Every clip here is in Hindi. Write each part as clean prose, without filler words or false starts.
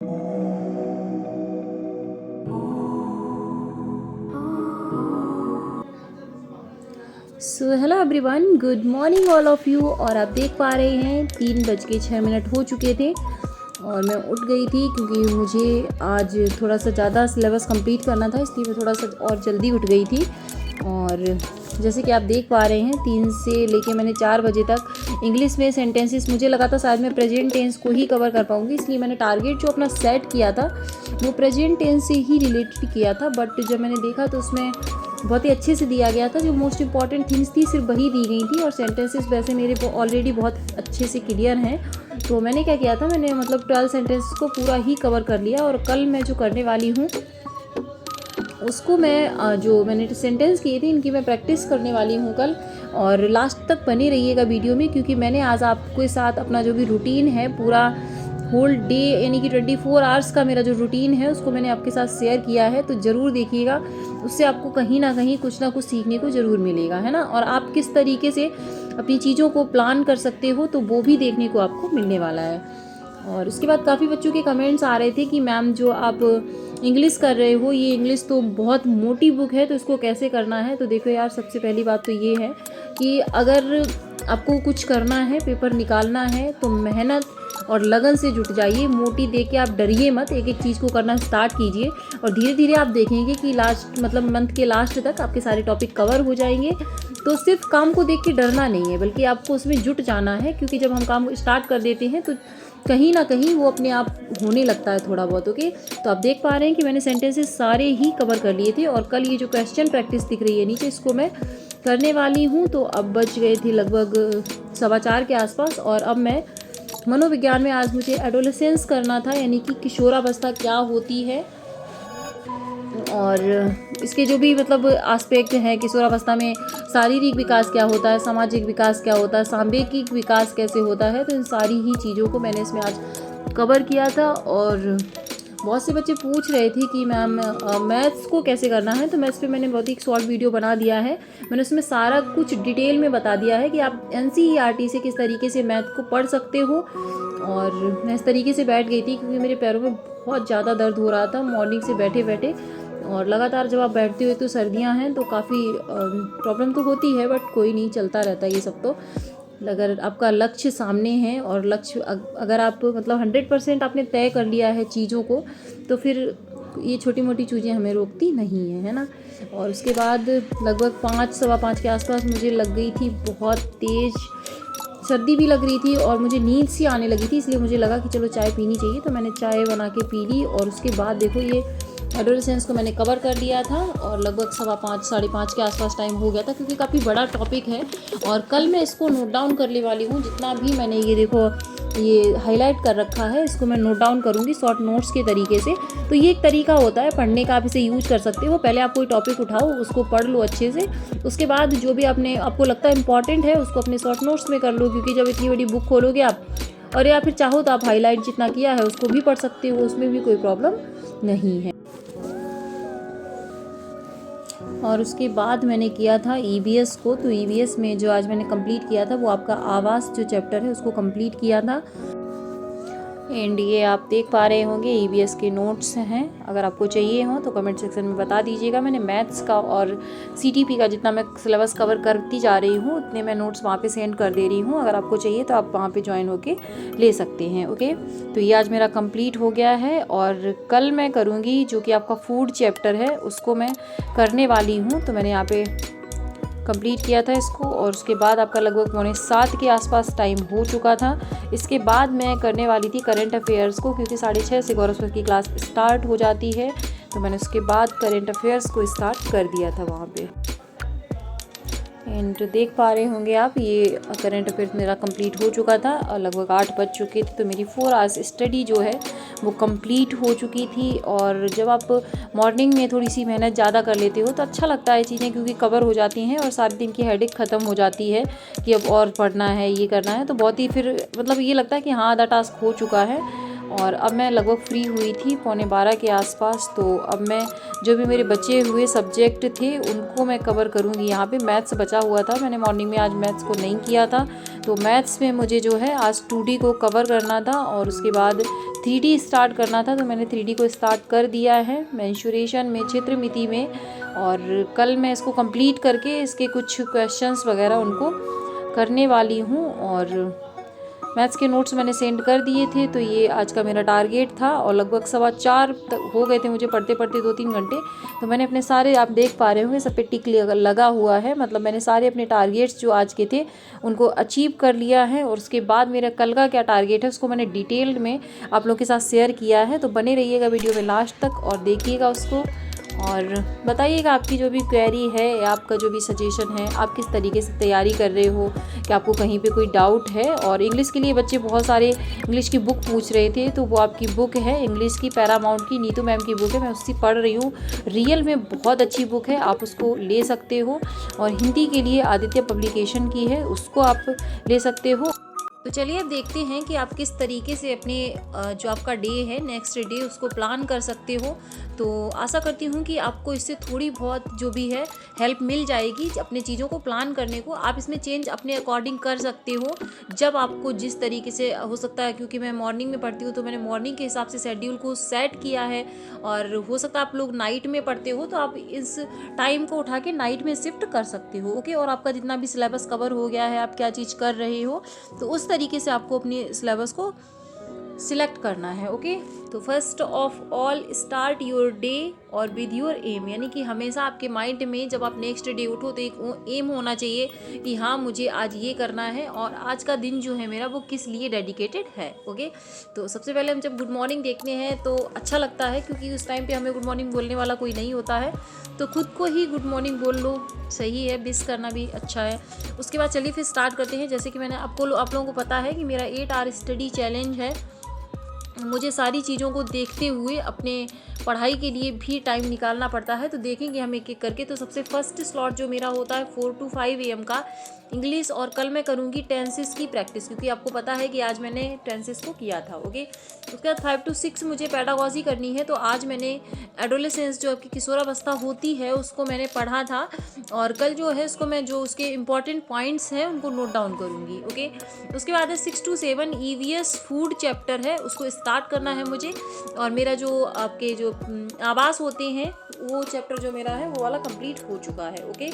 So hello everyone, good morning all of you. और आप देख पा रहे हैं 3:06 हो चुके थे और मैं उठ गई थी क्योंकि मुझे आज थोड़ा सा ज़्यादा सिलेबस कंप्लीट करना था, इसलिए मैं थोड़ा सा और जल्दी उठ गई थी। और जैसे कि आप देख पा रहे हैं 3 से लेके मैंने 4 बजे तक इंग्लिश में सेंटेंसेस, मुझे लगा था शायद मैं प्रेजेंट टेंस को ही कवर कर पाऊँगी, इसलिए मैंने टारगेट जो अपना सेट किया था वो प्रेजेंट टेंस से ही रिलेटेड किया था। बट जब मैंने देखा तो उसमें बहुत ही अच्छे से दिया गया था, जो मोस्ट इंपॉर्टेंट थिंग्स थी सिर्फ वही दी गई थी और सेंटेंसेस वैसे मेरे ऑलरेडी बहुत अच्छे से क्लियर हैं। तो मैंने क्या किया था, मैंने मतलब 12 सेंटेंसेस को पूरा ही कवर कर लिया। और कल मैं जो करने वाली हूँ उसको मैं जो मैंने सेंटेंस किए थे इनकी मैं प्रैक्टिस करने वाली हूँ कल। और लास्ट तक बने रहिएगा वीडियो में, क्योंकि मैंने आज आपके साथ अपना जो भी रूटीन है पूरा होल डे यानी कि 24 आवर्स का मेरा जो रूटीन है उसको मैंने आपके साथ शेयर किया है। तो ज़रूर देखिएगा, उससे आपको कहीं ना कुछ सीखने को ज़रूर मिलेगा, है ना। और आप किस तरीके से अपनी चीज़ों को प्लान कर सकते हो तो वो भी देखने को आपको मिलने वाला है। और उसके बाद काफ़ी बच्चों के कमेंट्स आ रहे थे कि मैम जो आप इंग्लिश कर रहे हो, ये इंग्लिश तो बहुत मोटी बुक है तो इसको कैसे करना है। तो देखो यार, सबसे पहली बात तो ये है कि अगर आपको कुछ करना है, पेपर निकालना है, तो मेहनत और लगन से जुट जाइए। मोटी देख के आप डरिए मत, एक एक चीज़ को करना स्टार्ट कीजिए और धीरे धीरे आप देखेंगे कि लास्ट मतलब मंथ के लास्ट तक आपके सारे टॉपिक कवर हो जाएंगे। तो सिर्फ काम को देख के डरना नहीं है, बल्कि आपको उसमें जुट जाना है, क्योंकि जब हम काम स्टार्ट कर देते हैं तो कहीं ना कहीं वो अपने आप होने लगता है थोड़ा बहुत। ओके, तो आप देख पा रहे हैं कि मैंने सेंटेंसेस सारे ही कवर कर लिए थे। और कल ये जो क्वेश्चन प्रैक्टिस दिख रही है नीचे, इसको मैं करने वाली हूँ। तो अब बज गए थे लगभग 4:15 के आसपास। और अब मैं मनोविज्ञान में आज मुझे एडोलेसेंस करना था, यानी कि किशोरावस्था क्या होती है और इसके जो भी मतलब एस्पेक्ट हैं किशोरावस्था में। शारीरिक विकास क्या होता है, सामाजिक विकास क्या होता है, सांवेगिक विकास कैसे होता है, तो इन सारी ही चीज़ों को मैंने इसमें आज कवर किया था। और बहुत से बच्चे पूछ रहे थे कि मैम मैथ्स को कैसे करना है, तो मैथ्स पे मैंने बहुत ही एक शॉर्ट वीडियो बना दिया है। मैंने उसमें सारा कुछ डिटेल में बता दिया है कि आप NCERT से किस तरीके से मैथ को पढ़ सकते हो। और मैं इस तरीके से बैठ गई थी क्योंकि मेरे पैरों में बहुत ज़्यादा दर्द हो रहा था मॉर्निंग से बैठे बैठे। और लगातार जब आप बैठते हो, तो सर्दियां हैं तो काफ़ी प्रॉब्लम तो होती है, बट कोई नहीं, चलता रहता है ये सब। तो अगर आपका लक्ष्य सामने है और लक्ष्य अगर आप मतलब 100% आपने तय कर लिया है चीज़ों को, तो फिर ये छोटी मोटी चीज़ें हमें रोकती नहीं है ना। और उसके बाद लगभग 5 सवा 5 के आसपास मुझे लग गई थी बहुत तेज़ सर्दी भी लग रही थी और मुझे नींद सी आने लगी थी, इसलिए मुझे लगा कि चलो चाय पीनी चाहिए। तो मैंने चाय बना के पी ली। और उसके बाद देखो, ये एडोलेसेंस को मैंने कवर कर दिया था और लगभग 5:15 5:30 के आसपास टाइम हो गया था, क्योंकि काफ़ी बड़ा टॉपिक है। और कल मैं इसको नोट डाउन करने वाली हूँ, जितना भी मैंने ये देखो ये हाईलाइट कर रखा है, इसको मैं नोट डाउन करूँगी शॉर्ट नोट्स के तरीके से। तो ये एक तरीका होता है पढ़ने का, आप इसे यूज कर सकते हो। पहले आप कोई टॉपिक उठाओ, उसको पढ़ लो अच्छे से, उसके बाद जो भी आपको लगता है इंपॉर्टेंट है उसको अपने शॉर्ट नोट्स में कर लो। क्योंकि जब इतनी बड़ी बुक खोलोगे आप, और या फिर चाहो तो आप हाईलाइट जितना किया है उसको भी पढ़ सकते हो, उसमें भी कोई प्रॉब्लम नहीं है। और उसके बाद मैंने किया था EVS को। तो EVS में जो आज मैंने कंप्लीट किया था वो आपका आवास जो चैप्टर है उसको कंप्लीट किया था। एंड ये आप देख पा रहे होंगे EVS के नोट्स हैं, अगर आपको चाहिए हो तो कमेंट सेक्शन में बता दीजिएगा। मैंने मैथ्स का और CTP का जितना मैं सिलेबस कवर करती जा रही हूँ उतने मैं नोट्स वहाँ पे सेंड कर दे रही हूँ। अगर आपको चाहिए तो आप वहाँ पे ज्वाइन होके ले सकते हैं। ओके, तो ये आज मेरा कंप्लीट हो गया है। और कल मैं करूँगी जो कि आपका फूड चैप्टर है उसको मैं करने वाली हूँ। तो मैंने यहाँ पे कंप्लीट किया था इसको। और उसके बाद आपका लगभग 6:45 के आसपास टाइम हो चुका था। इसके बाद मैं करने वाली थी करंट अफेयर्स को, क्योंकि 6:30 से गौरव सर की क्लास स्टार्ट हो जाती है। तो मैंने उसके बाद करंट अफेयर्स को स्टार्ट कर दिया था वहाँ पे। एंड देख पा रहे होंगे आप, ये करंट अफेयर्स मेरा कंप्लीट हो चुका था और लगभग 8 बज चुके थे। तो मेरी 4 आवर्स स्टडी जो है वो कंप्लीट हो चुकी थी। और जब आप मॉर्निंग में थोड़ी सी मेहनत ज़्यादा कर लेते हो तो अच्छा लगता है चीज़ें, क्योंकि कवर हो जाती हैं और सारे दिन की हेडेक ख़त्म हो जाती है कि अब और पढ़ना है, ये करना है। तो बहुत ही फिर मतलब ये लगता है कि हाँ, आधा टास्क हो चुका है। और अब मैं लगभग फ्री हुई थी 11:15 के आसपास। तो अब मैं जो भी मेरे बचे हुए सब्जेक्ट थे उनको मैं कवर करूँगी। यहाँ पे मैथ्स बचा हुआ था, मैंने मॉर्निंग में आज मैथ्स को नहीं किया था। तो मैथ्स में मुझे जो है आज 2D को कवर करना था और उसके बाद 3D स्टार्ट करना था, तो मैंने 3D को स्टार्ट कर दिया है मेंशुरेशन में, क्षेत्र मिति में। और कल मैं इसको कंप्लीट करके इसके कुछ क्वेश्चंस वगैरह उनको करने वाली हूँ। और मैथ्स के नोट्स मैंने सेंड कर दिए थे, तो ये आज का मेरा टारगेट था। और लगभग 4:15 तक हो गए थे मुझे पढ़ते पढ़ते 2-3 घंटे। तो मैंने अपने सारे, आप देख पा रहे होंगे सब पे टिक लगा हुआ है, मतलब मैंने सारे अपने टारगेट्स जो आज के थे उनको अचीव कर लिया है। और उसके बाद मेरा कल का क्या टारगेट है उसको मैंने डिटेल्ड में आप लोगों के साथ शेयर किया है। तो बने रहिएगा वीडियो में लास्ट तक और देखिएगा उसको, और बताइएगा आपकी जो भी क्वेरी है या आपका जो भी सजेशन है, आप किस तरीके से तैयारी कर रहे हो, कि आपको कहीं पे कोई डाउट है। और इंग्लिश के लिए बच्चे बहुत सारे इंग्लिश की बुक पूछ रहे थे, तो वो आपकी बुक है इंग्लिश की, पैरामाउंट की, नीतू मैम की बुक है, मैं उससे पढ़ रही हूँ। रियल में बहुत अच्छी बुक है, आप उसको ले सकते हो। और हिंदी के लिए आदित्य पब्लिकेशन की है, उसको आप ले सकते हो। तो चलिए अब देखते हैं कि आप किस तरीके से अपने जो आपका डे है, नेक्स्ट डे, उसको प्लान कर सकते हो। तो आशा करती हूँ कि आपको इससे थोड़ी बहुत जो भी है हेल्प मिल जाएगी अपने चीज़ों को प्लान करने को। आप इसमें चेंज अपने अकॉर्डिंग कर सकते हो, जब आपको जिस तरीके से हो सकता है। क्योंकि मैं मॉर्निंग में पढ़ती हूँ, तो मैंने मॉर्निंग के हिसाब से शेड्यूल को सेट किया है। और हो सकता है आप लोग नाइट में पढ़ते हो, तो आप इस टाइम को उठा के नाइट में शिफ्ट कर सकते हो। ओके, और आपका जितना भी सिलेबस कवर हो गया है, आप क्या चीज़ कर रहे हो, तो उस तरीके से आपको अपने सिलेबस को सिलेक्ट करना है। ओके, तो first of all start your day और विद योर एम, यानी कि हमेशा आपके माइंड में जब आप नेक्स्ट डे उठो तो एक एम होना चाहिए कि हाँ मुझे आज ये करना है और आज का दिन जो है मेरा वो किस लिए डेडिकेटेड है। ओके, तो सबसे पहले हम जब गुड मॉर्निंग देखते हैं तो अच्छा लगता है, क्योंकि उस टाइम पे हमें गुड मॉर्निंग बोलने वाला कोई नहीं होता है, तो खुद को ही गुड मॉर्निंग बोल लो, सही है, विश करना भी अच्छा है। उसके बाद चलिए फिर स्टार्ट करते हैं। जैसे कि मैंने आप लोगों को पता है कि मेरा 8 आवर स्टडी चैलेंज है। मुझे सारी चीज़ों को देखते हुए अपने पढ़ाई के लिए भी टाइम निकालना पड़ता है, तो देखेंगे हम एक एक करके। तो सबसे फर्स्ट स्लॉट जो मेरा होता है 4 to 5 AM का इंग्लिश, और कल मैं करूँगी टेंसेस की प्रैक्टिस, क्योंकि आपको पता है कि आज मैंने टेंसेस को किया था। ओके, उसके बाद 5 to 6 मुझे पेडागॉजी करनी है, तो आज मैंने एडोलेसेंस जो आपकी किशोरावस्था होती है उसको मैंने पढ़ा था, और कल जो है उसको मैं जो उसके इंपॉर्टेंट पॉइंट्स हैं उनको नोट डाउन करूँगी। ओके, उसके बाद है 6 to 7 EVS फूड चैप्टर है, उसको स्टार्ट करना है मुझे। और मेरा जो आपके जो आवास होते हैं वो चैप्टर जो मेरा है वो वाला कंप्लीट हो चुका है। ओके,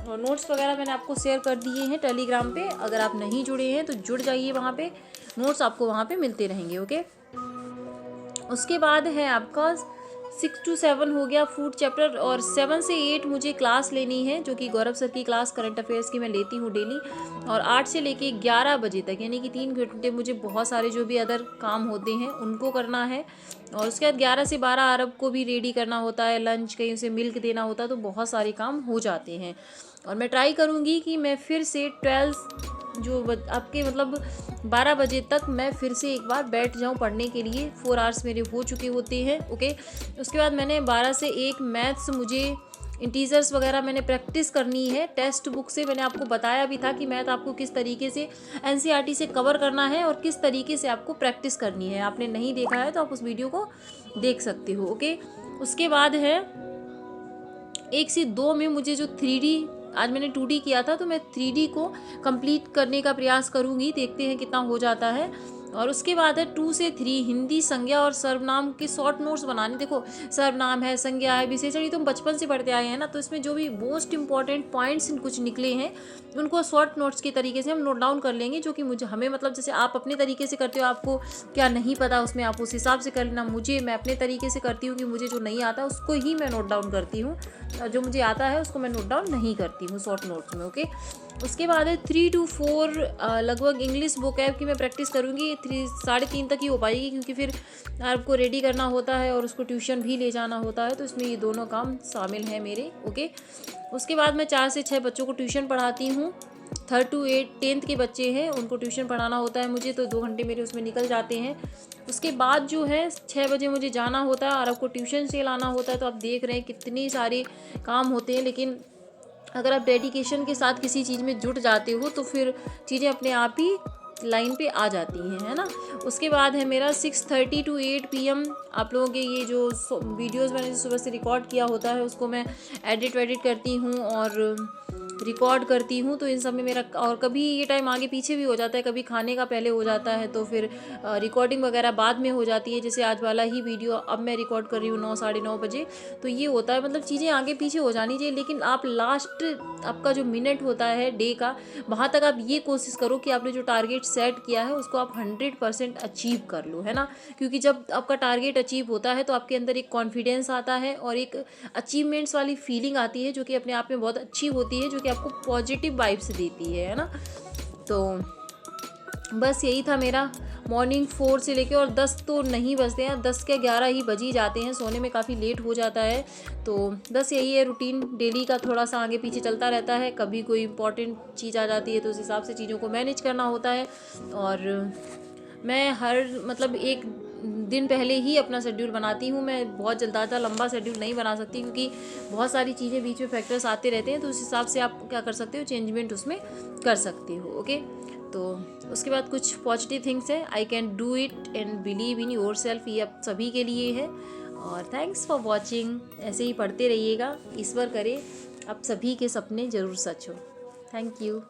और नोट्स वगैरह मैंने आपको शेयर कर दिए हैं टेलीग्राम पे, अगर आप नहीं जुड़े हैं तो जुड़ जाइए, वहाँ पे नोट्स आपको वहाँ पे मिलते रहेंगे। ओके, उसके बाद है आपका 6 to 7 हो गया फूड चैप्टर, और 7 से 8 मुझे क्लास लेनी है, जो कि गौरव सर की क्लास करंट अफेयर्स की मैं लेती हूँ डेली। और 8 से लेके 11 बजे तक, यानी कि 3 घंटे मुझे बहुत सारे जो भी अदर काम होते हैं उनको करना है। और उसके बाद 11 से 12 अरब को भी रेडी करना होता है, लंच कहीं उसे मिल्क देना होता है, तो बहुत सारे काम हो जाते हैं। और मैं ट्राई करूँगी कि मैं फिर से 12 जो आपके मतलब 12 बजे तक मैं फिर से एक बार बैठ जाऊं पढ़ने के लिए। 4 आवर्स मेरे हो चुके होते हैं। ओके, उसके बाद मैंने 12 से 1 मैथ्स, मुझे इंटीजर्स वगैरह मैंने प्रैक्टिस करनी है टेक्स्ट बुक से। मैंने आपको बताया भी था कि मैथ आपको किस तरीके से NCERT से कवर करना है और किस तरीके से आपको प्रैक्टिस करनी है। आपने नहीं देखा है तो आप उस वीडियो को देख सकते हो। ओके, उसके बाद है 1 से 2 में मुझे जो 3D, आज मैंने 2D किया था, तो मैं 3D को कंप्लीट करने का प्रयास करूँगी, देखते हैं कितना हो जाता है। और उसके बाद है 2 से 3 हिंदी संज्ञा और सर्वनाम के शॉर्ट नोट्स बनाने। देखो, सर्वनाम है, संज्ञा है, विशेषण, ये तुम बचपन से पढ़ते आए हैं ना, तो इसमें जो भी मोस्ट इंपॉर्टेंट पॉइंट्स कुछ निकले हैं उनको शॉर्ट नोट्स के तरीके से हम नोट डाउन कर लेंगे, जो कि मुझे हमें मतलब जैसे आप अपने तरीके से करते हो, आपको क्या नहीं पता उसमें आप उस हिसाब से कर लेना। मैं अपने तरीके से करती हूँ कि मुझे जो नहीं आता उसको ही मैं नोट डाउन करती हूँ, और जो मुझे आता है उसको मैं नोट डाउन नहीं करती हूँ शॉर्ट नोट्स में। ओके, उसके बाद है 3 to 4 लगभग इंग्लिश वोकैब की मैं प्रैक्टिस करूँगी। 3-3:30 तक ही हो पाएगी, क्योंकि फिर आपको रेडी करना होता है और उसको ट्यूशन भी ले जाना होता है, तो इसमें ये दोनों काम शामिल हैं मेरे। ओके, उसके बाद मैं 4 से 6 बच्चों को ट्यूशन पढ़ाती हूँ। 3rd to 8 10th के बच्चे हैं, उनको ट्यूशन पढ़ाना होता है मुझे, तो 2 घंटे मेरे उसमें निकल जाते हैं। उसके बाद जो है 6 बजे मुझे जाना होता है और आपको ट्यूशन से लाना होता है। तो आप देख रहे हैं कितने सारे काम होते हैं, लेकिन अगर आप डेडिकेशन के साथ किसी चीज़ में जुट जाते हो तो फिर चीज़ें अपने आप ही लाइन पे आ जाती हैं, है ना। उसके बाद है मेरा 6:30 to 8 PM आप लोगों के ये जो वीडियोस मैंने सुबह से रिकॉर्ड किया होता है उसको मैं एडिट करती हूँ, और रिकॉर्ड करती हूँ, तो इन सब में मेरा और कभी ये टाइम आगे पीछे भी हो जाता है, कभी खाने का पहले हो जाता है तो फिर रिकॉर्डिंग वगैरह बाद में हो जाती है। जैसे आज वाला ही वीडियो अब मैं रिकॉर्ड कर रही हूँ 9 साढ़े 9 बजे, तो ये होता है, मतलब चीज़ें आगे पीछे हो जानी चाहिए, लेकिन आप लास्ट आपका जो मिनट होता है डे का, वहाँ तक आप ये कोशिश करो कि आपने जो टारगेट सेट किया है उसको आप 100% अचीव कर लो, है ना। क्योंकि जब आपका टारगेट अचीव होता है तो आपके अंदर एक कॉन्फिडेंस आता है और एक अचीवमेंट्स वाली फीलिंग आती है, जो कि अपने आप में बहुत अच्छी होती है, जो कि आपको पॉजिटिव वाइब्स देती है ना। तो बस यही था मेरा मॉर्निंग 4 से लेके, और 10 तो नहीं बजते हैं, 10 के 11 ही बज ही जाते हैं, सोने में काफ़ी लेट हो जाता है। तो बस यही है रूटीन डेली का, थोड़ा सा आगे पीछे चलता रहता है, कभी कोई इंपॉर्टेंट चीज़ आ जाती है तो उस हिसाब से चीज़ों को मैनेज करना होता है। और मैं हर मतलब एक दिन पहले ही अपना शेड्यूल बनाती हूँ। मैं बहुत ज़्यादा लंबा शेड्यूल नहीं बना सकती, क्योंकि बहुत सारी चीज़ें बीच में फैक्टर्स आते रहते हैं, तो उस हिसाब से आप क्या कर सकते हो, चेंजमेंट उसमें कर सकते हो। ओके, तो उसके बाद कुछ पॉजिटिव थिंग्स है, I can do it and believe in your self, ये आप सभी के लिए है। और थैंक्स फॉर वॉचिंग, ऐसे ही पढ़ते रहिएगा, ईश्वर करे आप सभी के सपने ज़रूर सच हो। Thank you.